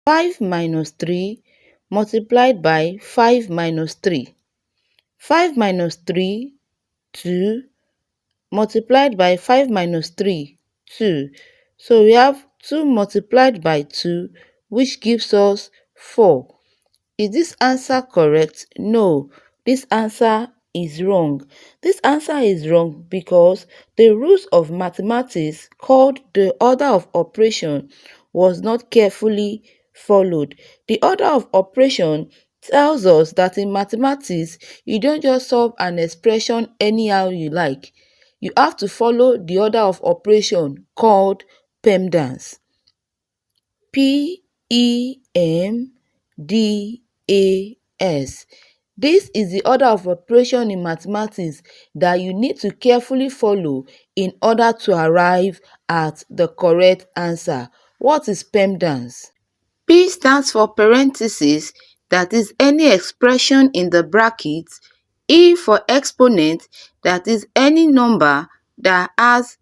5 minus 3 multiplied by 5 minus 3. 5 minus 3, 2, multiplied by 5 minus 3, 2. So we have 2 multiplied by 2, which gives us 4. Is this answer correct? No, this answer is wrong. This answer is wrong because the rules of mathematics called the order of operation was not carefully followed. The order of operation tells us that in mathematics, you don't just solve an expression anyhow you like. You have to follow the order of operation called PEMDAS. PEMDAS. This is the order of operation in mathematics that you need to carefully follow in order to arrive at the correct answer. What is PEMDAS? P stands for parentheses, that is any expression in the brackets. E for exponent, that is any number that has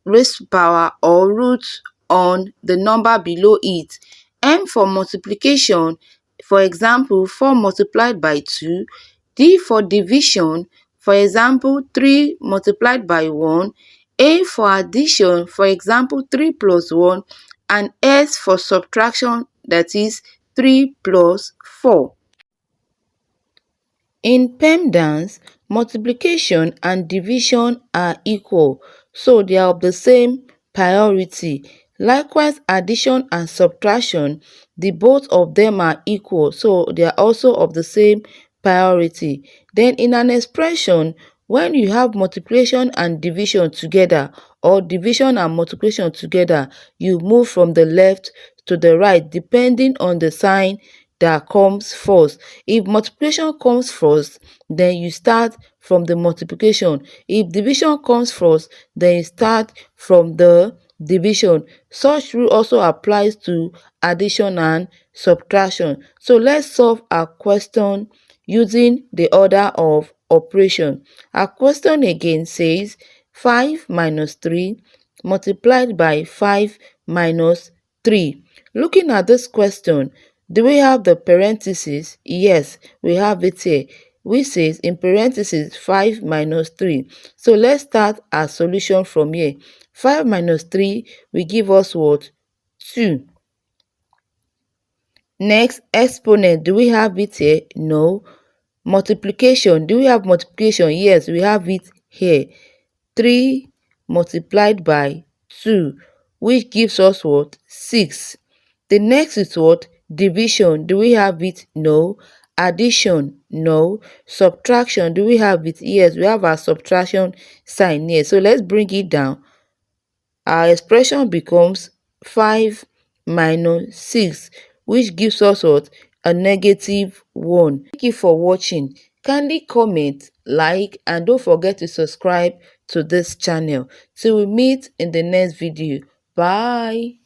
raised to power or root on the number below it. M for multiplication, for example 4 multiplied by 2. D for division, for example 3 multiplied by 1. A for addition, for example 3 plus 1. And S for subtraction, that is 3 plus 4. In PEMDAS, multiplication and division are equal, so they are of the same priority. Likewise, addition and subtraction, the both of them are equal, so they are also of the same priority. Then in an expression, when you have multiplication and division together, or division and multiplication together, you move from the left to the right depending on the sign that comes first. If multiplication comes first, then you start from the multiplication. If division comes first, then you start from the division. Such rule also applies to addition and subtraction. So let's solve our question using the order of operation. Our question again says 5 minus 3 multiplied by 5 minus 3. Looking at this question, do we have the parentheses? Yes, we have it here, which says in parentheses 5 minus 3. So let's start our solution from here. 5 minus 3 will give us what? 2. Next, exponent, do we have it here? No. Multiplication, do we have multiplication? Yes, we have it here. 3 multiplied by 2, which gives us what? 6. The next is what? Division, do we have it? No. Addition, no. Subtraction, do we have it? Yes, we have our subtraction sign here. So let's bring it down. Our expression becomes 5 minus 6, which gives us what? A negative 1. Thank you for watching. Kindly comment, like, and don't forget to subscribe to this channel. Till we meet in the next video. Bye.